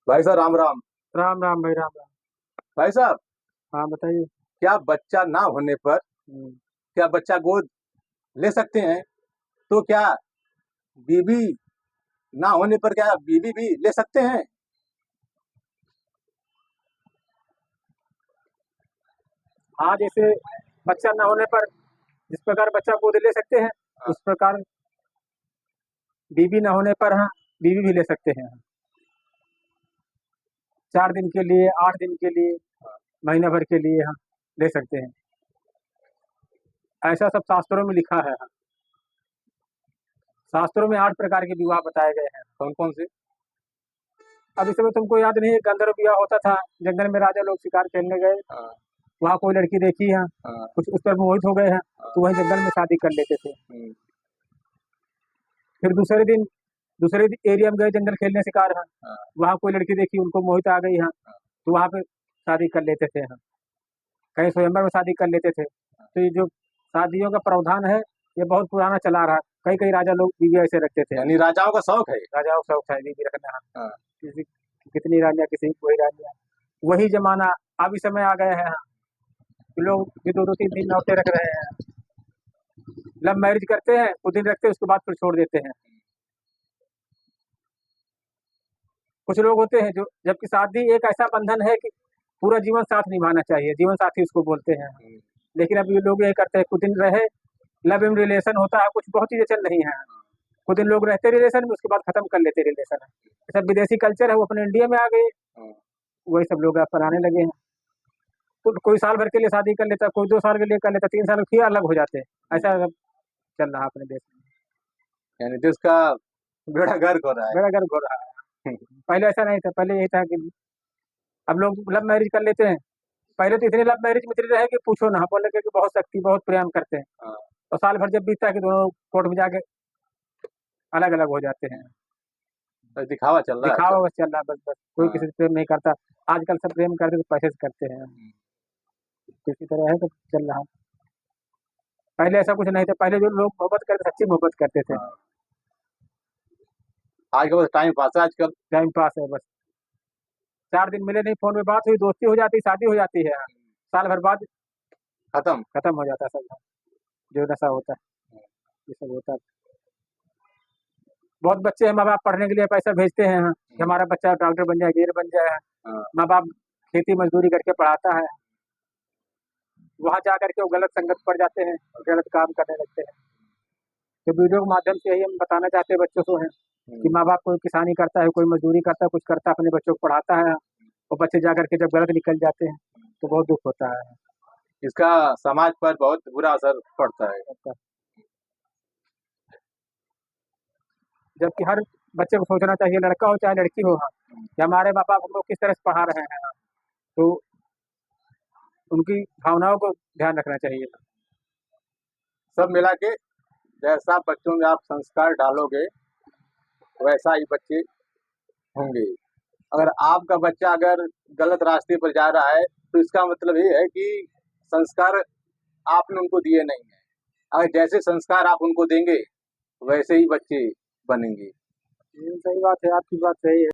भाई साहब राम राम। राम राम भाई, राम राम। भाई साहब, हाँ, बताइए। क्या बच्चा ना होने पर हम्म। क्या बच्चा गोद ले सकते हैं? तो क्या बीबी ना होने पर क्या बीबी भी ले सकते हैं? हाँ, जैसे बच्चा न होने पर जिस प्रकार बच्चा गोद ले सकते हैं, हाँ, उस प्रकार बीवी न होने पर हाँ, बीवी भी ले सकते हैं। 4 दिन के लिए, 8 दिन के लिए, हाँ। महीना भर के लिए हाँ, ले सकते हैं। ऐसा सब शास्त्रों में लिखा है। हाँ। शास्त्रों में 8 प्रकार के विवाह बताए गए हैं। कौन कौन से? अब इस समय तुमको याद नहीं है, गंधर्व विवाह होता था। जंगल में राजा लोग शिकार खेलने गए, हाँ, वहाँ कोई लड़की देखी है, हाँ, कुछ उस पर मोहित हो गए हैं, हाँ। तो वहीं जंगल में शादी कर लेते थे। हम्म, फिर दूसरे एरिया में गए जंगल खेलने शिकार हाँ, हाँ, वहाँ कोई लड़की देखी, उनको मोहित आ गई हाँ, हाँ, तो वहाँ पे शादी कर लेते थे हाँ। कहीं स्वयंवर में शादी कर लेते थे। तो ये जो शादियों का प्रावधान है, ये बहुत पुराना चला आ रहा है। कई कई राजा लोग बीवी ऐसे रखते थे। यानी राजाओं का शौक है। राजाओं का शौक था बीवी रखना हाँ। हाँ, किसी कितनी रानियां, किसी की कोई रानियां। वही जमाना अब इस समय आ गए हैं हाँ, कि लोग भी दो दो तीन तीन औरतें रख रहे हैं। लव मैरिज करते हैं, कुछ दिन रखते हैं, उसके बाद फिर छोड़ देते हैं। कुछ लोग होते हैं जो, जबकि शादी एक ऐसा बंधन है कि पूरा जीवन साथ निभाना चाहिए, जीवन साथी उसको बोलते हैं। हम्म, लेकिन अब ये लोग ये करते हैं, कुछ दिन रहे, लव इन रिलेशन होता है, कुछ बहुत चीजें चल रही हैं। कुछ दिन लोग रहते रिलेशन में, उसके बाद खत्म कर लेते रिलेशन। सब विदेशी कल्चर है, वो अपने इंडिया में आ गए, हाँ। वही सब लोग अपनाने लगे हैं। तो कोई साल भर के लिए शादी कर लेता, कोई 2 साल के लिए कर लेता, 3 साल में फिर अलग हो जाते हैं। ऐसा सब चल रहा है अपने देश में। यानी देश का बेड़ा गर्क हो रहा है। बेड़ा गर्क हो रहा है। पहले ऐसा नहीं था, पहले यही था कि अब लोग लव मैरिज कर लेते हैं। पहले तो इतने लव मैरिज मित्र रहे कि पूछो ना, बोले कि बहुत शक्ति, बहुत प्रेम करते हैं। हाँ, और साल भर जब बीतता है कि दोनों कोर्ट में जाके अलग अलग हो जाते हैं। तो दिखावा चल रहा है दिखावा आजकल। बस चल रहा है, बस बस कोई हाँ, किसी से प्रेम नहीं करता। आजकल सब प्रेम करते तो पैसे से करते हैं। हम्म, तो इसी तरह है, तो चल रहा है। पहले ऐसा कुछ नहीं था, पहले जो लोग मोहब्बत करते, सच्ची मोहब्बत करते थे। हाँ। आजकल बस टाइम पास है आजकल। टाइम पास है बस। 4 दिन मिले नहीं, फोन में बात हुई, दोस्ती हो जाती, शादी हो जाती है। साल भर बाद खत्म। खत्म हो जाता है सब। जो नशा होता है, ये सब होता है। बहुत बच्चे हैं, माँ बाप पढ़ने के लिए पैसा भेजते हैं हाँ, कि हमारा बच्चा डॉक्टर बन जाए, इंजीनियर बन जाए। हाँ, माँ बाप खेती मजदूरी करके पढ़ाता है, वहाँ जा करके वो गलत संगत पड़ जाते हैं, गलत काम करने लगते हैं। तो वीडियो के माध्यम से यही हम बताना चाहते हैं बच्चों को है, कि हम्म। माँ बाप कोई किसानी करता है, कोई मजदूरी करता है, कुछ करता है, अपने बच्चों को पढ़ाता है, और बच्चे जा करके जब गलत निकल जाते हैं, तो बहुत दुख होता है। इसका समाज पर बहुत बुरा असर पड़ता है। जबकि हर बच्चे को सोचना चाहिए, लड़का हो चाहे लड़की हो हाँ, कि हमारे माँ बाप हम लोग किस तरह से पढ़ा रहे हैं हाँ, तो उनकी भावनाओं को ध्यान रखना चाहिए। सब मिला के जैसा बच्चों में आप संस्कार डालोगे वैसा ही बच्चे होंगे। अगर आपका बच्चा अगर गलत रास्ते पर जा रहा है तो इसका मतलब ये है कि संस्कार आपने उनको दिए नहीं है। अगर जैसे संस्कार आप उनको देंगे वैसे ही बच्चे बनेंगे। सही बात है, आपकी बात सही है।